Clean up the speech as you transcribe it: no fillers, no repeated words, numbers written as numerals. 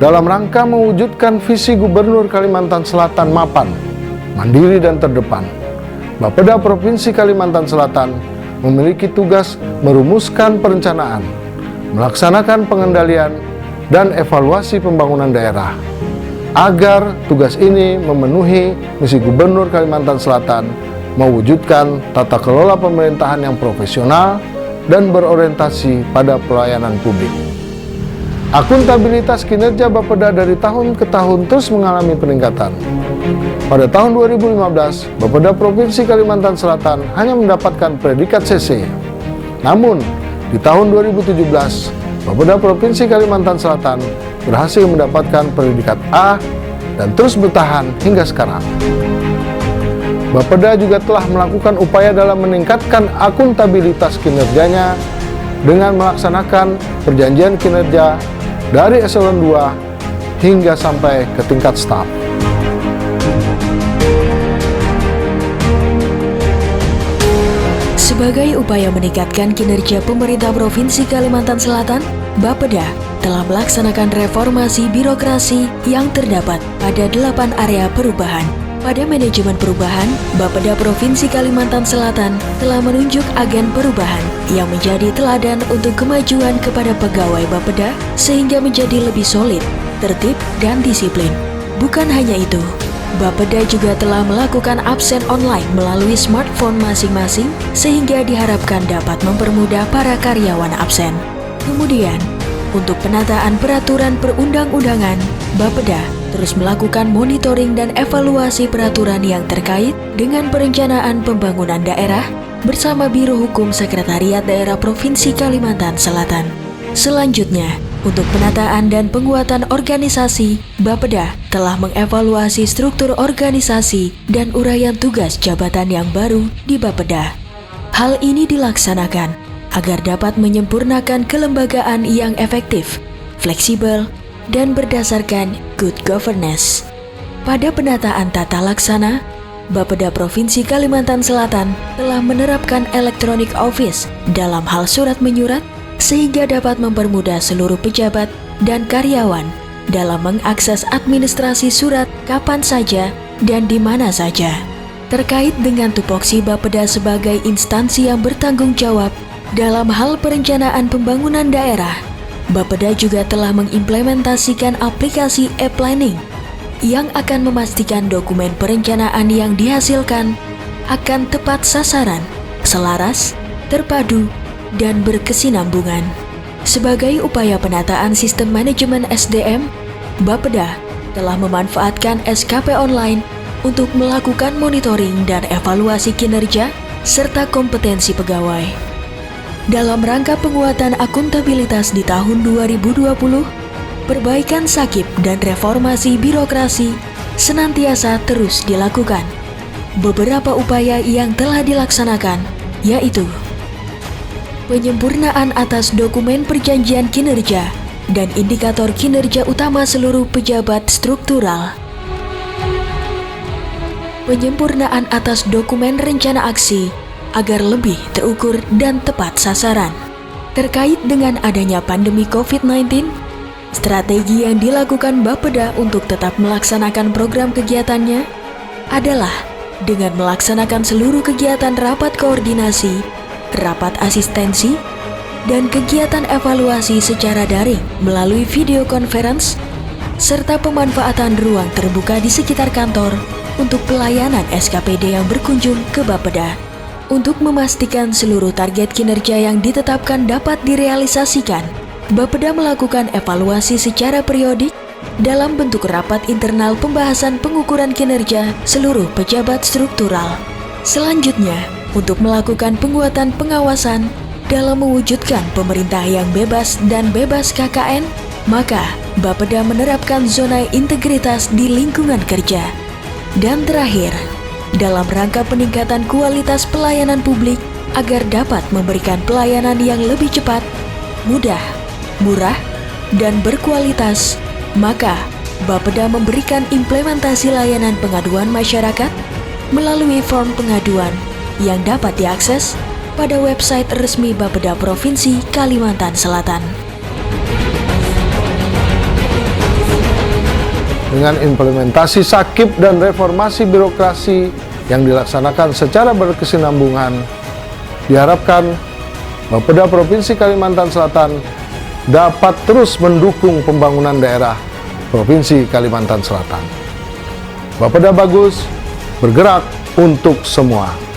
dalam rangka mewujudkan visi Gubernur Kalimantan Selatan mapan, mandiri dan terdepan. Bapeda Provinsi Kalimantan Selatan memiliki tugas merumuskan perencanaan, melaksanakan pengendalian, dan evaluasi pembangunan daerah. Agar tugas ini memenuhi misi Gubernur Kalimantan Selatan, mewujudkan tata kelola pemerintahan yang profesional dan berorientasi pada pelayanan publik. Akuntabilitas kinerja Bapeda dari tahun ke tahun terus mengalami peningkatan. Pada tahun 2015, Bapeda Provinsi Kalimantan Selatan hanya mendapatkan predikat CC. Namun, di tahun 2017, Bapeda Provinsi Kalimantan Selatan berhasil mendapatkan predikat A dan terus bertahan hingga sekarang. Bapeda juga telah melakukan upaya dalam meningkatkan akuntabilitas kinerjanya dengan melaksanakan perjanjian kinerja dari eselon 2 hingga sampai ke tingkat staf. Sebagai upaya meningkatkan kinerja pemerintah Provinsi Kalimantan Selatan, Bapeda telah melaksanakan reformasi birokrasi yang terdapat pada 8 area perubahan. Pada manajemen perubahan, Bapeda Provinsi Kalimantan Selatan telah menunjuk agen perubahan yang menjadi teladan untuk kemajuan kepada pegawai Bapeda sehingga menjadi lebih solid, tertib, dan disiplin. Bukan hanya itu, Bapeda juga telah melakukan absen online melalui smartphone masing-masing sehingga diharapkan dapat mempermudah para karyawan absen. Kemudian, untuk penataan peraturan perundang-undangan, Bapeda terus melakukan monitoring dan evaluasi peraturan yang terkait dengan perencanaan pembangunan daerah bersama Biro Hukum Sekretariat Daerah Provinsi Kalimantan Selatan. Selanjutnya, untuk penataan dan penguatan organisasi, Bapeda telah mengevaluasi struktur organisasi dan uraian tugas jabatan yang baru di Bapeda. Hal ini dilaksanakan agar dapat menyempurnakan kelembagaan yang efektif, fleksibel, dan berdasarkan good governance. Pada penataan tata laksana, Bapeda Provinsi Kalimantan Selatan telah menerapkan electronic office dalam hal surat menyurat sehingga dapat mempermudah seluruh pejabat dan karyawan dalam mengakses administrasi surat kapan saja dan di mana saja. Terkait dengan tupoksi Bapeda sebagai instansi yang bertanggung jawab dalam hal perencanaan pembangunan daerah, Bapeda juga telah mengimplementasikan aplikasi e-planning yang akan memastikan dokumen perencanaan yang dihasilkan akan tepat sasaran, selaras, terpadu, dan berkesinambungan. Sebagai upaya penataan sistem manajemen SDM, Bapeda telah memanfaatkan SKP online untuk melakukan monitoring dan evaluasi kinerja serta kompetensi pegawai. Dalam rangka penguatan akuntabilitas di tahun 2020, perbaikan sakit dan reformasi birokrasi senantiasa terus dilakukan. Beberapa upaya yang telah dilaksanakan yaitu penyempurnaan atas dokumen perjanjian kinerja dan indikator kinerja utama seluruh pejabat struktural, penyempurnaan atas dokumen rencana aksi agar lebih terukur dan tepat sasaran. Terkait dengan adanya pandemi COVID-19, strategi yang dilakukan Bapeda untuk tetap melaksanakan program kegiatannya adalah dengan melaksanakan seluruh kegiatan rapat koordinasi, rapat asistensi, dan kegiatan evaluasi secara daring melalui video conference, serta pemanfaatan ruang terbuka di sekitar kantor untuk pelayanan SKPD yang berkunjung ke Bapeda. Untuk memastikan seluruh target kinerja yang ditetapkan dapat direalisasikan, Bapeda melakukan evaluasi secara periodik dalam bentuk rapat internal pembahasan pengukuran kinerja seluruh pejabat struktural. Selanjutnya, untuk melakukan penguatan pengawasan dalam mewujudkan pemerintah yang bebas dan bebas KKN, maka Bapeda menerapkan zona integritas di lingkungan kerja. Dan terakhir, dalam rangka peningkatan kualitas pelayanan publik agar dapat memberikan pelayanan yang lebih cepat, mudah, murah, dan berkualitas, maka Bapeda memberikan implementasi layanan pengaduan masyarakat melalui form pengaduan yang dapat diakses pada website resmi Bapeda Provinsi Kalimantan Selatan. Dengan implementasi sakip dan reformasi birokrasi yang dilaksanakan secara berkesinambungan, diharapkan Bapeda Provinsi Kalimantan Selatan dapat terus mendukung pembangunan daerah Provinsi Kalimantan Selatan. Bapeda bagus, bergerak untuk semua.